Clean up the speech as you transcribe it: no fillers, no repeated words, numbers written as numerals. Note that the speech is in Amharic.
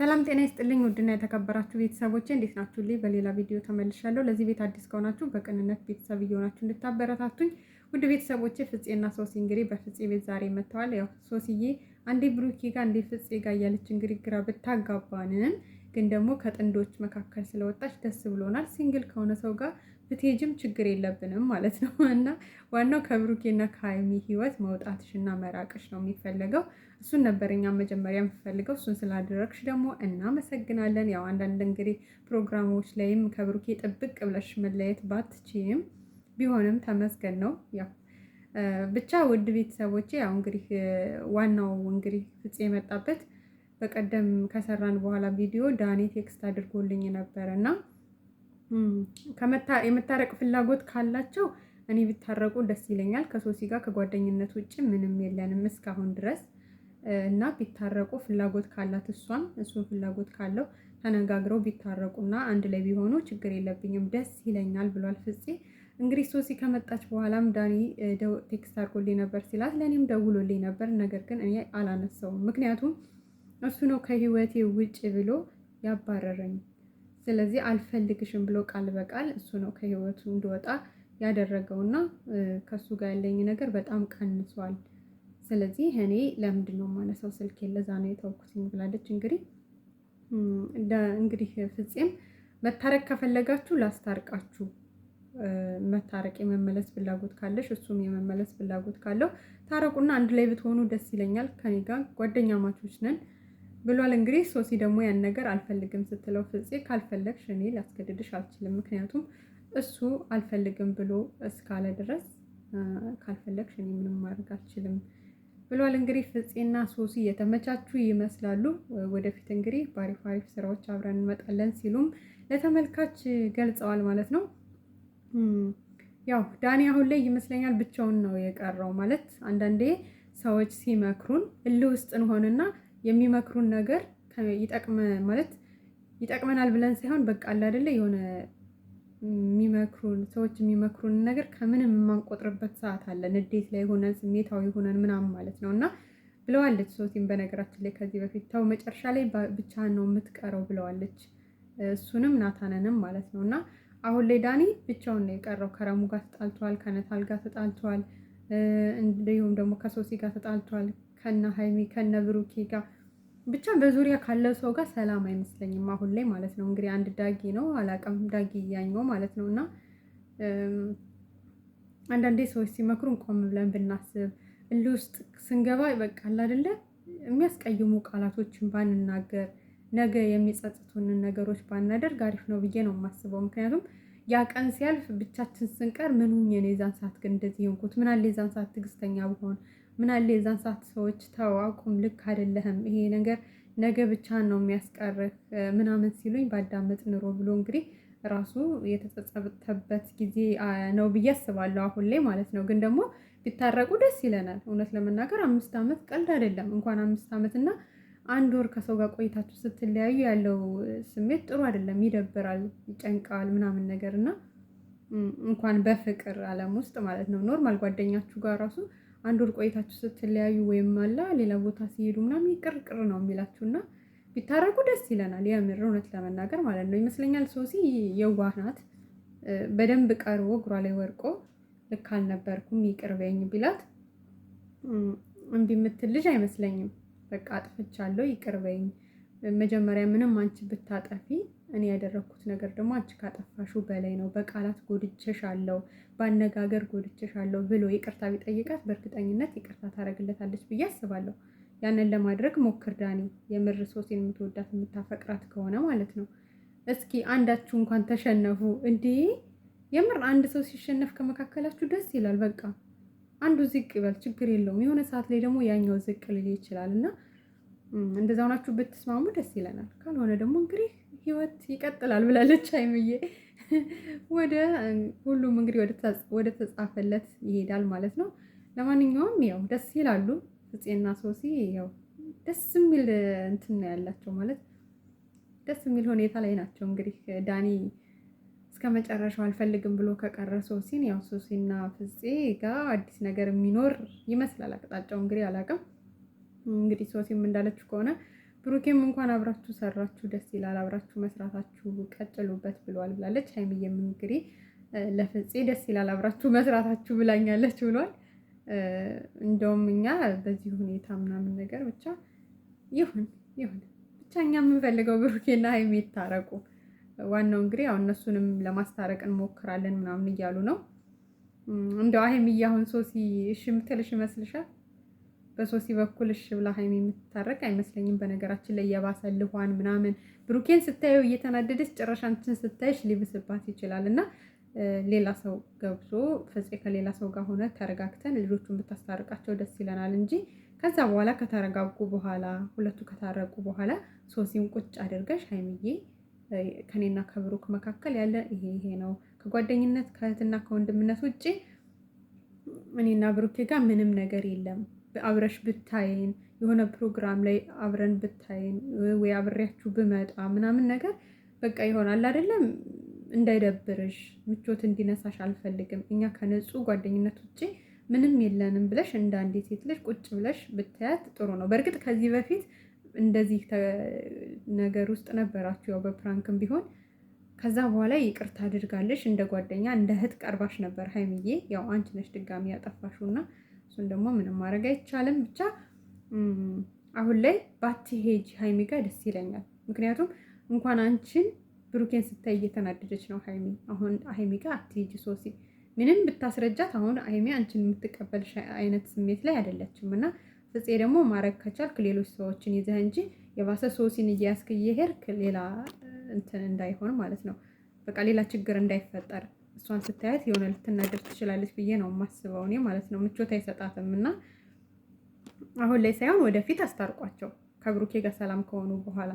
ሰላም ጤና ይስጥልኝ ውድና የተከበራችሁ ቤተሰቦቼ እንዴት ናችሁልኝ? በሌላ ቪዲዮ ተመልሻለሁ። ለዚህ ቤት አዲስ ከሆናችሁ በቅንነት ቤተሰብ እየሆናችሁ እንድታበረታቱኝ ውድ ቤተሰቦቼ ፍፄና ሶሲ እንግዲህ በፍፄ ቤት ዛሬ መጥተዋል። ያው ሶሲዬ አንዴ ብሩኬ ጋር አንዴ ፍፄ ጋር እያለች እንግዲህ ግራ ብታጋባንም ግን ደግሞ ከጥንዶች መካከል ስለወጣች ደስ ብሎናል። ሲንግል ከሆነ ሰው ጋር ብትሄጂም ችግር የለብንም ማለት ነው እና ዋናው ከብሩኬና ከሀይሚ ህይወት መውጣትሽና መራቅሽ ነው የሚፈለገው። እሱን ነበር እኛም መጀመሪያ የምፈልገው። እሱን ስላደረግሽ ደግሞ እናመሰግናለን። ያው አንዳንድ እንግዲህ ፕሮግራሞች ላይም ከብሩኬ ጥብቅ ብለሽ መለየት ባትችይም ቢሆንም ተመስገን ነው። ያው ብቻ ውድ ቤተሰቦቼ ያው እንግዲህ ዋናው እንግዲህ ፍፄ የመጣበት በቀደም ከሰራን በኋላ ቪዲዮ ዳኒ ቴክስት አድርጎልኝ ነበር እና የመታረቅ ፍላጎት ካላቸው እኔ ቢታረቁ ደስ ይለኛል። ከሶሲ ጋር ከጓደኝነት ውጭ ምንም የለንም እስካሁን ድረስ እና ቢታረቁ ፍላጎት ካላት እሱን ፍላጎት ካለው ተነጋግረው ቢታረቁና አንድ ላይ ቢሆኑ ችግር የለብኝም ደስ ይለኛል ብሏል ፍፄ። እንግዲህ ሶሲ ከመጣች በኋላም ዳኒ ቴክስት አድርጎልኝ ነበር ሲላት ለእኔም ደውሎልኝ ነበር። ነገር ግን እኔ አላነሳውም፣ ምክንያቱም እሱ ነው ከህይወቴ ውጭ ብሎ ያባረረኝ። ስለዚህ አልፈልግሽም ብሎ ቃል በቃል እሱ ነው ከህይወቱ እንድወጣ ያደረገውና ከሱ ጋር ያለኝ ነገር በጣም ቀንሷል። ስለዚህ እኔ ለምንድን ነው የማነሳው ስልክ ለዛ ነው የተውኩትኝ ብላለች። እንግዲህ ፍፄም መታረቅ ከፈለጋችሁ ላስታርቃችሁ፣ መታረቅ የመመለስ ፍላጎት ካለሽ እሱም የመመለስ ፍላጎት ካለው ታረቁና አንድ ላይ ብትሆኑ ደስ ይለኛል፣ ከኔ ጋር ጓደኛ ማቾች ነን ብሏል። እንግዲህ ሶሲ ደግሞ ያን ነገር አልፈልግም ስትለው ፍፄ ካልፈለግሽ እኔ ላስገድድሽ አልችልም፣ ምክንያቱም እሱ አልፈልግም ብሎ እስካለ ድረስ ካልፈለግሽ እኔ ምንም ማድረግ አልችልም ብሏል። እንግዲህ ፍፄና ሶሲ የተመቻቹ ይመስላሉ። ወደፊት እንግዲህ በአሪፍ አሪፍ ስራዎች አብረን እንመጣለን ሲሉም ለተመልካች ገልጸዋል ማለት ነው። ያው ዳኒ አሁን ላይ ይመስለኛል ብቻውን ነው የቀረው። ማለት አንዳንዴ ሰዎች ሲመክሩን እልህ ውስጥ እንሆንና የሚመክሩን ነገር ይጠቅመናል ብለን ሳይሆን በቃ አለ አይደለ የሆነ ሰዎች የሚመክሩን ነገር ከምንም የማንቆጥርበት ሰዓት አለ። ንዴት ላይ ሆነን ስሜታዊ ሆነን ምናምን ማለት ነው እና ብለዋለች ሶሲም በነገራችን ላይ ከዚህ በፊት ተው መጨረሻ ላይ ብቻህን ነው የምትቀረው ብለዋለች። እሱንም ናታንንም ማለት ነው እና አሁን ላይ ዳኒ ብቻውን ነው የቀረው። ከረሙ ጋር ተጣልቷል፣ ከነታል ጋር ተጣልቷል፣ እንዲሁም ደግሞ ከሶሲ ጋር ተጣልቷል፣ ከነ ሀይሚ ከነ ብሩኬ ጋር ብቻ በዙሪያ ካለው ሰው ጋር ሰላም አይመስለኝም አሁን ላይ ማለት ነው። እንግዲህ አንድ ዳጊ ነው አላውቅም፣ ዳጊ እያኘው ማለት ነው እና አንዳንዴ ሰዎች ሲመክሩን ቆም ብለን ብናስብ እልህ ውስጥ ስንገባ ይበቃል አይደለ የሚያስቀይሙ ቃላቶችን ባንናገር ነገ የሚጸጽቱንን ነገሮች ባናደርግ አሪፍ ነው ብዬ ነው የማስበው። ምክንያቱም ያ ቀን ሲያልፍ ብቻችን ስንቀር ምን ሆኜ ነው የዛን ሰዓት ግን እንደዚህ ሆንኩት፣ ምን አለ የዛን ሰዓት ትዕግስተኛ ብሆን፣ ምን አለ የዛን ሰዓት ሰዎች ተው አቁም፣ ልክ አይደለህም፣ ይሄ ነገር ነገ ብቻህን ነው የሚያስቀርህ ምናምን ሲሉኝ ባዳመጥ ኑሮ ብሎ እንግዲህ ራሱ የተጸጸተበት ጊዜ ነው ብዬ አስባለሁ አሁን ላይ ማለት ነው። ግን ደግሞ ቢታረቁ ደስ ይለናል። እውነት ለመናገር 5 ዓመት ቀልድ አይደለም። እንኳን 5 ዓመት እና 1 ወር ከሰው ጋር ቆይታችሁ ስትለያዩ ያለው ስሜት ጥሩ አይደለም፣ ይደብራል፣ ይጨንቃል ምናምን ነገር እና እንኳን በፍቅር ዓለም ውስጥ ማለት ነው ኖርማል ጓደኛችሁ ጋር ራሱ 1 ወር ቆይታችሁ ስትለያዩ ወይም አላ ሌላ ቦታ ሲሄዱ ምናምን ቅርቅር ነው የሚላችሁ እና ቢታረቁ ደስ ይለናል። የምር እውነት ለመናገር ማለት ነው ይመስለኛል። ሶሲ የዋህ ናት። በደንብ ቀርቦ እግሯ ላይ ወርቆ ልክ አልነበርኩም ይቅር በይኝ ቢላት እምቢ የምትል ልጅ አይመስለኝም። በቃ አጥፍቻለሁ ይቅር በይኝ፣ መጀመሪያ ምንም አንቺ ብታጠፊ እኔ ያደረኩት ነገር ደግሞ አንቺ ካጠፋሹ በላይ ነው፣ በቃላት ጎድቼሻለሁ፣ በአነጋገር ጎድቼሻለሁ ብሎ ይቅርታ ቢጠይቃት በእርግጠኝነት ይቅርታ ታደርግለታለች ብዬ አስባለሁ። ያንን ለማድረግ ሞክር ዳኒ፣ የምር ሶሲን የምትወዳት የምታፈቅራት ከሆነ ማለት ነው። እስኪ አንዳችሁ እንኳን ተሸነፉ እንዴ! የምር አንድ ሰው ሲሸነፍ ከመካከላችሁ ደስ ይላል። በቃ አንዱ ዝቅ ይበል ችግር የለውም። የሆነ ሰዓት ላይ ደግሞ ያኛው ዝቅ ሊል ይችላል እና እንደዛ ሆናችሁ ብትስማሙ ደስ ይለናል። ካልሆነ ደግሞ እንግዲህ ህይወት ይቀጥላል ብላለች ሀይሚዬ። ሁሉም እንግዲህ ወደ ተጻፈለት ይሄዳል ማለት ነው። ለማንኛውም ያው ደስ ይላሉ ፍፄና ሶሲ። ያው ደስ የሚል እንትን ነው ያላቸው ማለት ደስ የሚል ሁኔታ ላይ ናቸው። እንግዲህ ዳኒ እስከ መጨረሻው አልፈልግም ብሎ ከቀረ ሶሲን ያው ሶሲና ፍፄ ጋር አዲስ ነገር የሚኖር ይመስላል አቅጣጫው። እንግዲህ አላውቅም። እንግዲህ ሶሲም እንዳለችው ከሆነ ብሩኬም እንኳን አብራችሁ ሰራችሁ ደስ ይላል፣ አብራችሁ መስራታችሁ ቀጥሉበት ብሏል ብላለች። ሀይሚዬም እንግዲህ ለፍፄ ደስ ይላል አብራችሁ መስራታችሁ ብላኛለች ብሏል። እንደውም እኛ በዚህ ሁኔታ ምናምን ነገር ብቻ ይሁን ብቻ እኛ የምንፈልገው ብሩኬና ሀይሚ ይታረቁ። ዋናው እንግዲህ ያው እነሱንም ለማስታረቅ እንሞክራለን ምናምን እያሉ ነው። እንደው ሀይሚዬ አሁን ሶሲ እሺ የምትልሽ ይመስልሻል? በሶሲ በኩል እሺ ብላ ሀይሚ የምትታረቅ አይመስለኝም። በነገራችን ላይ የባሰልኋን ምናምን ብሩኬን ስታየው እየተናደደች ጭራሽ አንቺን ስታይሽ ሊብስባት ይችላል እና ሌላ ሰው ገብቶ ፍፄ ከሌላ ሰው ጋር ሆነ ተረጋግተን ልጆቹን ብታስታርቃቸው ደስ ይለናል እንጂ ከዛ በኋላ ከተረጋጉ በኋላ ሁለቱ ከታረቁ በኋላ ሶሲን ቁጭ አድርገሽ ሀይሚዬ ከኔና ከብሩክ መካከል ያለ ይሄ ነው፣ ከጓደኝነት ከእህትና ከወንድምነት ውጭ እኔና ብሩኬ ጋር ምንም ነገር የለም። አብረሽ ብታይን የሆነ ፕሮግራም ላይ አብረን ብታይን ወይ አብሬያችሁ ብመጣ ምናምን ነገር በቃ ይሆናል አይደለም፣ እንዳይደብርሽ ምቾት እንዲነሳሽ አልፈልግም። እኛ ከንጹህ ጓደኝነት ውጭ ምንም የለንም ብለሽ እንደ አንዲት ሴት ልጅ ቁጭ ብለሽ ብታያት ጥሩ ነው። በእርግጥ ከዚህ በፊት እንደዚህ ነገር ውስጥ ነበራችሁ፣ ያው በፕራንክም ቢሆን ከዛ በኋላ ይቅርታ አድርጋለሽ እንደ ጓደኛ እንደ እህት ቀርባሽ ነበር ሀይሚዬ። ያው አንቺ ነሽ ድጋሚ ያጠፋሽውና እሱን ደግሞ ምንም ማድረግ አይቻልም። ብቻ አሁን ላይ ባትሄጂ ሀይሚ ጋር ደስ ይለኛል። ምክንያቱም እንኳን አንቺን ብሩኬን ስታይ እየተናደደች ነው ሀይሚ። አሁን ሀይሚ ጋር አትሄጂ ሶሲ ምንም ብታስረጃት አሁን ሀይሚ አንቺን የምትቀበልሽ አይነት ስሜት ላይ አይደለችም። እና ፍፄ ደግሞ ማድረግ ከቻልክ ሌሎች ሰዎችን ይዘህ እንጂ የባሰ ሶሲን እያያዝክ እየሄድክ ሌላ እንትን እንዳይሆን ማለት ነው። በቃ ሌላ ችግር እንዳይፈጠር እሷን ስታያት የሆነ ልትናደር ትችላለች ብዬ ነው የማስበው እኔ ማለት ነው። ምቾት አይሰጣትም እና አሁን ላይ ሳይሆን ወደፊት አስታርቋቸው ከብሩኬ ጋር ሰላም ከሆኑ በኋላ